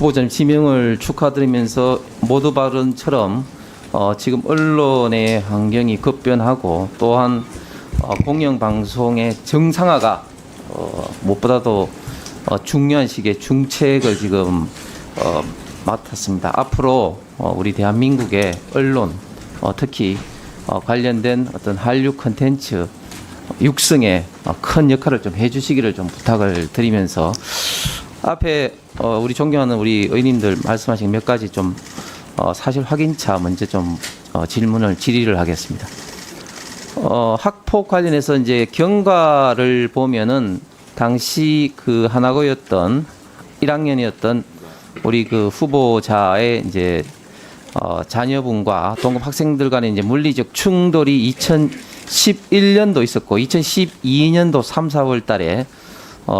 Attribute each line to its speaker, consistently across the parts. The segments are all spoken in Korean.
Speaker 1: 후보자님 지명을 축하드리면서 모두 발언처럼 지금 언론의 환경이 급변하고 또한 공영방송의 정상화가 무엇보다도 중요한 시기에 중책을 지금 맡았습니다. 앞으로 우리 대한민국의 언론 특히 관련된 어떤 한류 콘텐츠 육성에 큰 역할을 좀 해주시기를 좀 부탁을 드리면서 앞에 우리 존경하는 우리 의원님들 말씀하신 몇 가지 좀 사실 확인차 먼저 좀 질의를 하겠습니다. 학폭 관련해서 이제 경과를 보면은 당시 그 하나고였던 1학년이었던 우리 그 후보자의 이제 자녀분과 동급 학생들 간의 이제 물리적 충돌이 2011년도 있었고 2012년도 3, 4월 달에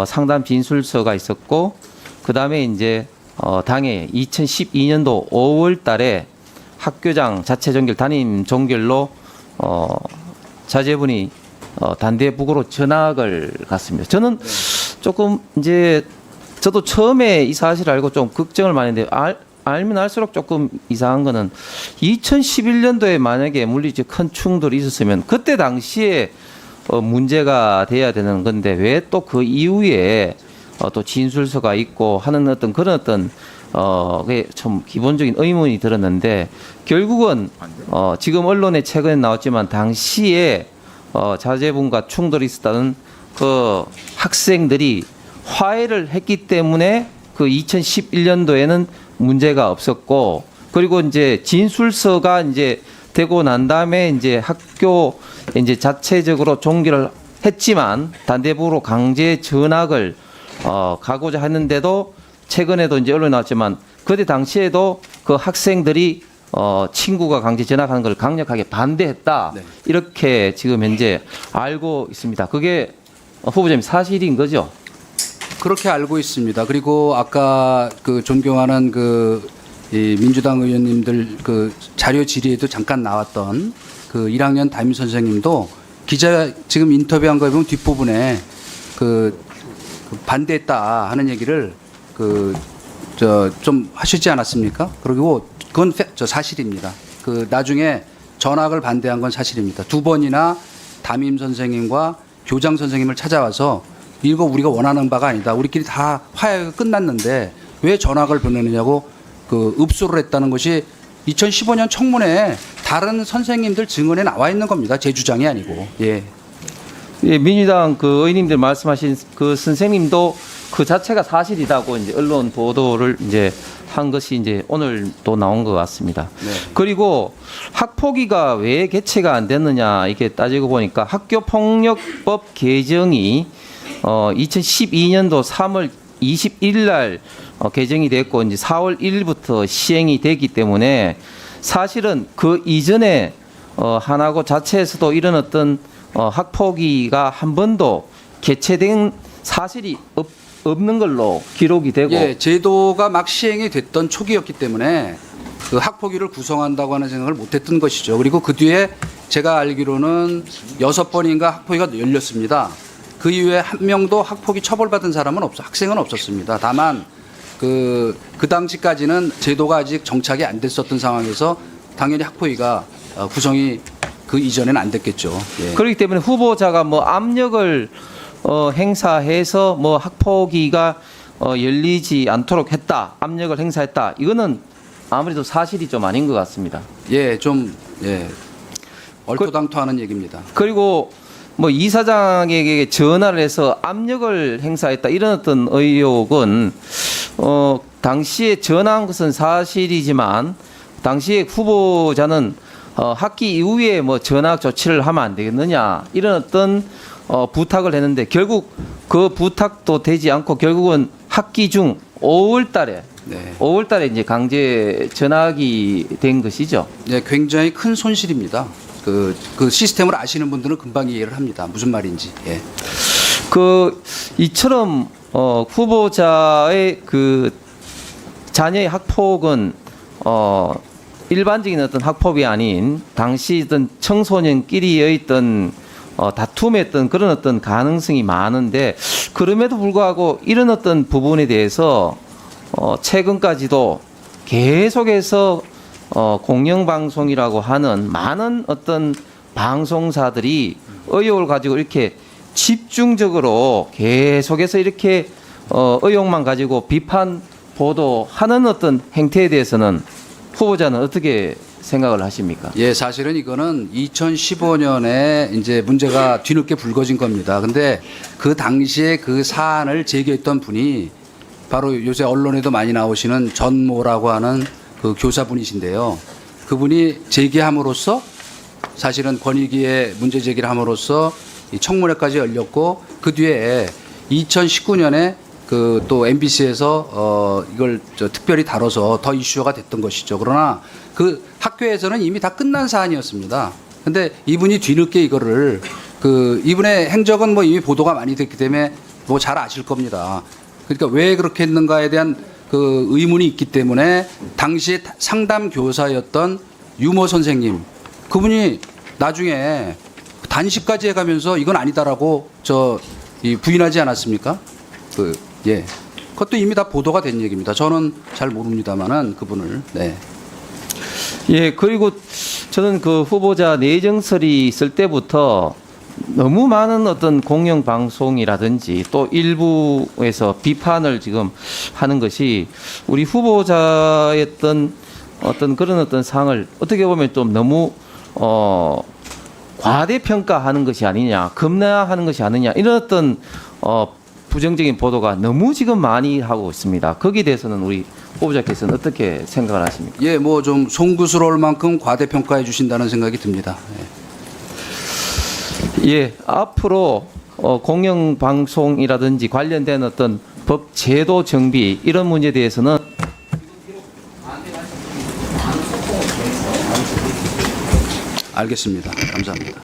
Speaker 1: 상담 진술서가 있었고 그다음에 이제 당해 2012년도 5월 달에 학교장 자체 종결 담임 종결로 자제분이 단대북으로 전학을 갔습니다. 저는 조금 이제 저도 처음에 이 사실을 알고 좀 걱정을 많이 했는데 알면 알수록 조금 이상한 거는 2011년도에 만약에 물리적 큰 충돌이 있었으면 그때 당시에 문제가 돼야 되는 건데 왜 또 그 이후에 또 진술서가 있고 하는 어떤 그런 어떤 그게 좀 기본적인 의문이 들었는데 결국은 지금 언론에 최근에 나왔지만 당시에 자제분과 충돌이 있었다는 그 학생들이 화해를 했기 때문에 그 2011년도에는 문제가 없었고 그리고 이제 진술서가 이제 되고 난 다음에 이제 학교 이제 자체적으로 종결을 했지만 단대북으로 강제 전학을 가고자 했는데도 최근에도 이제 언론에 나왔지만 그때 당시에도 그 학생들이 친구가 강제 전학하는 걸 강력하게 반대했다. 네. 이렇게 지금 현재 알고 있습니다. 그게 후보자님 사실인 거죠?
Speaker 2: 그렇게 알고 있습니다. 그리고 아까 그 존경하는 이 민주당 의원님들 그 자료 질의에도 잠깐 나왔던 그 1학년 담임 선생님도 기자 지금 인터뷰한 거에 보면 뒷부분에 반대했다 하는 얘기를 좀 하시지 않았습니까? 그리고 그건 사실입니다. 나중에 전학을 반대한 건 사실입니다. 2번이나 담임 선생님과 교장 선생님을 찾아와서 이거 우리가 원하는 바가 아니다. 우리끼리 다 화해가 끝났는데 왜 전학을 보내느냐고 읍소를 했다는 것이 2015년 청문회에 다른 선생님들 증언에 나와 있는 겁니다. 제 주장이 아니고. 예.
Speaker 1: 예, 민주당 그 의원님들 말씀하신 그 선생님도 그 자체가 사실이라고 이제 언론 보도를 이제 한 것이 이제 오늘 또 나온 것 같습니다. 네. 그리고 학폭위가 왜 개최가 안 됐느냐 이렇게 따지고 보니까 학교폭력법 개정이 2012년도 3월 21일 날 개정이 됐고 이제 4월 1일부터 시행이 됐기 때문에 사실은 그 이전에 하나고 자체에서도 이런 어떤 학폭위가 한 번도 개최된 사실이 없는 걸로 기록이 되고
Speaker 2: 예, 제도가 막 시행이 됐던 초기였기 때문에 그 학폭위를 구성한다고 하는 생각을 못했던 것이죠. 그리고 그 뒤에 제가 알기로는 6번인가 학폭위가 열렸습니다. 그 이후에 한 명도 학폭위 처벌받은 사람은 학생은 없었습니다. 다만 그 당시까지는 제도가 아직 정착이 안 됐었던 상황에서 당연히 학폭위가 구성이 그 이전에는 안 됐겠죠. 예.
Speaker 1: 그렇기 때문에 후보자가 뭐 압력을 행사해서 뭐 학폭위가 열리지 않도록 했다, 압력을 행사했다. 이거는 아무래도 사실이 좀 아닌 것 같습니다.
Speaker 2: 예, 얼토당토하는 얘기입니다.
Speaker 1: 그리고 뭐 이사장에게 전화를 해서 압력을 행사했다 이런 어떤 의혹은 당시에 전화한 것은 사실이지만 당시에 후보자는 학기 이후에 뭐 전학 조치를 하면 안 되겠느냐 이런 어떤 부탁을 했는데 결국 그 부탁도 되지 않고 결국은 학기 중 5월 달에 네. 5월 달에 이제 강제 전학이 된 것이죠.
Speaker 2: 네, 굉장히 큰 손실입니다. 그 시스템을 아시는 분들은 금방 이해를 합니다. 무슨 말인지. 예.
Speaker 1: 이처럼 후보자의 자녀의 학폭은 일반적인 어떤 학폭이 아닌 당시 어떤 청소년끼리의 있던 다툼했던 그런 어떤 가능성이 많은데 그럼에도 불구하고 이런 어떤 부분에 대해서 최근까지도 계속해서 공영방송이라고 하는 많은 어떤 방송사들이 의혹을 가지고 이렇게 집중적으로 계속해서 이렇게 의혹만 가지고 비판 보도하는 어떤 행태에 대해서는 후보자는 어떻게 생각을 하십니까?
Speaker 2: 예, 사실은 이거는 2015년에 이제 문제가 뒤늦게 불거진 겁니다. 근데 그 당시에 그 사안을 제기했던 분이 바로 요새 언론에도 많이 나오시는 전모라고 하는 그 교사분이신데요. 그분이 제기함으로써 사실은 권익위에 문제 제기를 함으로써 이 청문회까지 열렸고 그 뒤에 2019년에 그 또 MBC에서 이걸 특별히 다뤄서 더 이슈가 됐던 것이죠. 그러나 그 학교에서는 이미 다 끝난 사안이었습니다. 근데 이분이 뒤늦게 이거를 그 이분의 행적은 뭐 이미 보도가 많이 됐기 때문에 뭐 잘 아실 겁니다. 그러니까 왜 그렇게 했는가에 대한 그 의문이 있기 때문에 당시에 상담 교사였던 유모 선생님 그분이 나중에 단식까지 해가면서 이건 아니다라고 이 부인하지 않았습니까? 예. 그것도 이미 다 보도가 된 얘기입니다. 저는 잘 모릅니다만은 그분을. 네.
Speaker 1: 예, 그리고 저는 그 후보자 내정설이 있을 때부터 너무 많은 어떤 공영방송이라든지 또 일부에서 비판을 지금 하는 것이 우리 후보자의 어떤 그런 어떤 상을 어떻게 보면 좀 너무 과대평가하는 것이 아니냐, 급락하는 것이 아니냐 이런 어떤 부정적인 보도가 너무 지금 많이 하고 있습니다. 거기에 대해서는 우리 후보자께서는 어떻게 생각을 하십니까?
Speaker 2: 예, 뭐 좀 송구스러울 만큼 과대평가해 주신다는 생각이 듭니다.
Speaker 1: 예, 앞으로 공영방송이라든지 관련된 어떤 법 제도 정비 이런 문제에 대해서는
Speaker 2: 알겠습니다. 감사합니다.